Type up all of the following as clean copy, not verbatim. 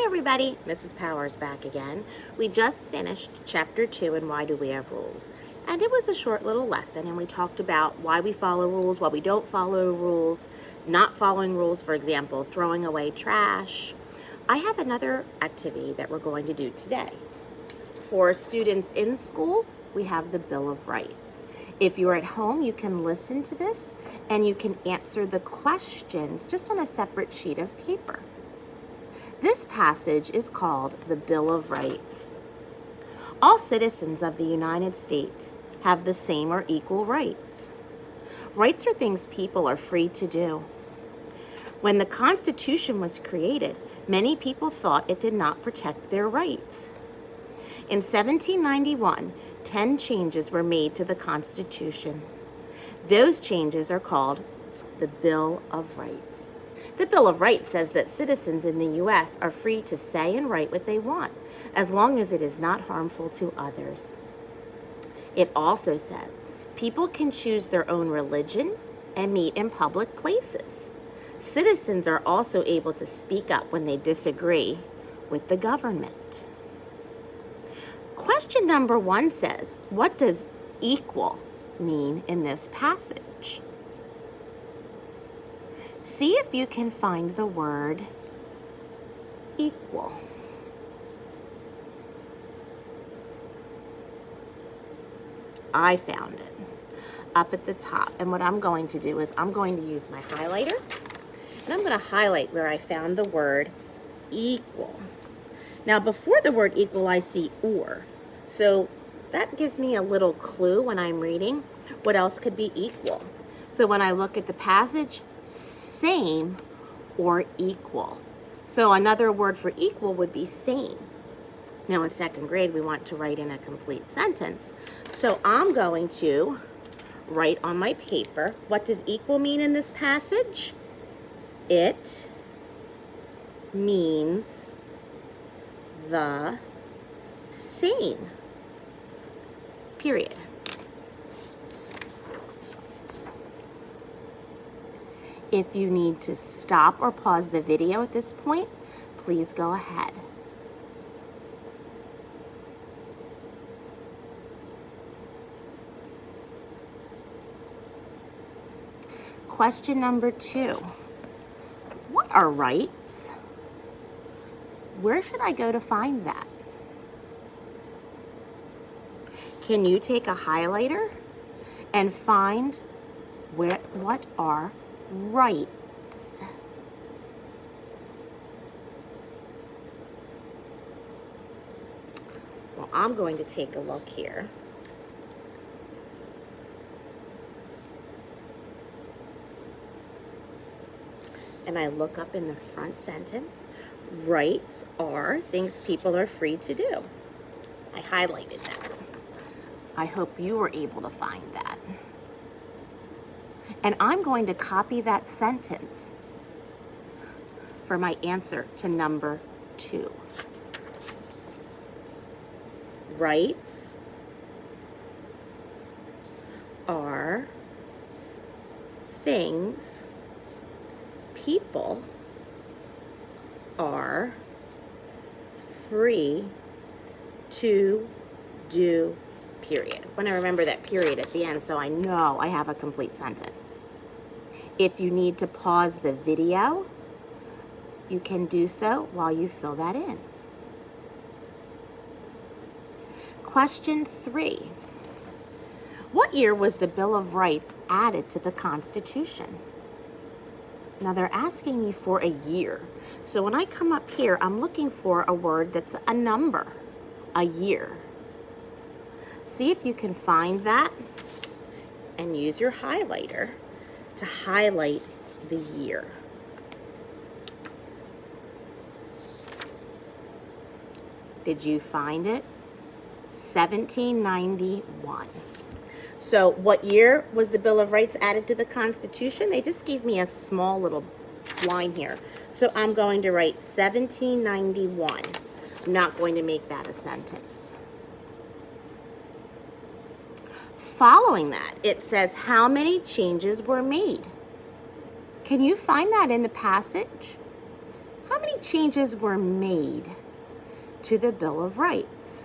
everybody, Mrs. Powers back again. We just finished chapter 2 and why do we have rules? And it was a short little lesson and we talked about why we follow rules, why we don't follow rules, not following rules, for example, throwing away trash. I have another activity that we're going to do today. For students in school, we have the Bill of Rights. If you're at home, you can listen to this and you can answer the questions just on a separate sheet of paper. This passage is called the Bill of Rights. All citizens of the United States have the same or equal rights. Rights are things people are free to do. When the Constitution was created, many people thought it did not protect their rights. In 1791, 10 changes were made to the Constitution. Those changes are called the Bill of Rights. The Bill of Rights says that citizens in the U.S. are free to say and write what they want, as long as it is not harmful to others. It also says people can choose their own religion and meet in public places. Citizens are also able to speak up when they disagree with the government. Question number 1 says, what does equal mean in this passage? See if you can find the word equal. I found it up at the top. And what I'm going to do is I'm going to use my highlighter and I'm going to highlight where I found the word equal. Now before the word equal, I see or. So that gives me a little clue when I'm reading what else could be equal. So when I look at the passage, same or equal. So another word for equal would be same. Now in 2nd grade, we want to write in a complete sentence. So I'm going to write on my paper, what does equal mean in this passage? It means the same, period. If you need to stop or pause the video at this point, please go ahead. Question number 2. What are rights? Where should I go to find that? Can you take a highlighter and find what are rights? Well, I'm going to take a look here. And I look up in the front sentence, rights are things people are free to do. I highlighted that. I hope you were able to find that. And I'm going to copy that sentence for my answer to number 2. Rights are things people are free to do, period. When I remember that period at the end, so I know I have a complete sentence. If you need to pause the video, you can do so while you fill that in. Question 3. What year was the Bill of Rights added to the Constitution? Now they're asking me for a year. So when I come up here, I'm looking for a word that's a number, a year. See if you can find that and use your highlighter to highlight the year. Did you find it? 1791. So what year was the Bill of Rights added to the Constitution? They just gave me a small little line here. So I'm going to write 1791. I'm not going to make that a sentence. Following that, it says how many changes were made. Can you find that in the passage? how many changes were made to the Bill of Rights?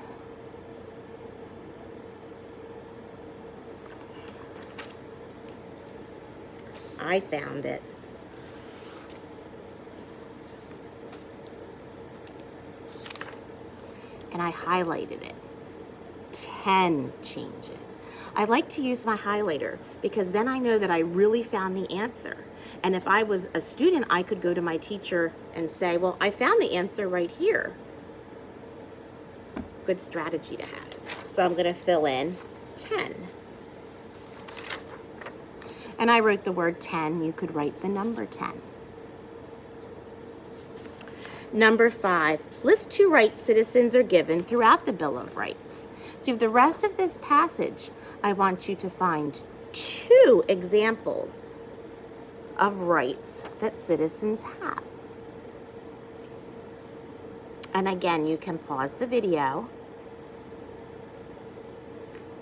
I found it. And I highlighted it. 10 changes. I like to use my highlighter because then I know that I really found the answer. And if I was a student, I could go to my teacher and say, well, I found the answer right here. Good strategy to have. So I'm going to fill in 10. And I wrote the word 10. You could write the number 10. Number 5, list 2 rights citizens are given throughout the Bill of Rights. So the rest of this passage, I want you to find 2 examples of rights that citizens have. And again, you can pause the video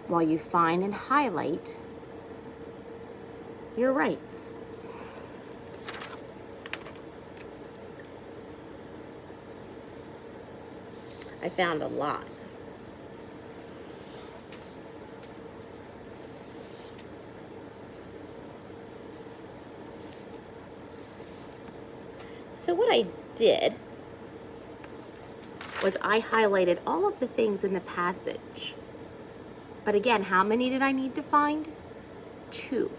while you find and highlight your rights. I found a lot. So what I did was I highlighted all of the things in the passage. But again, how many did I need to find? 2.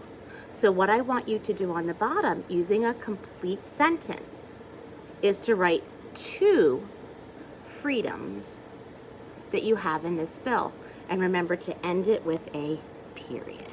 So what I want you to do on the bottom, using a complete sentence, is to write 2 freedoms that you have in this bill. And remember to end it with a period.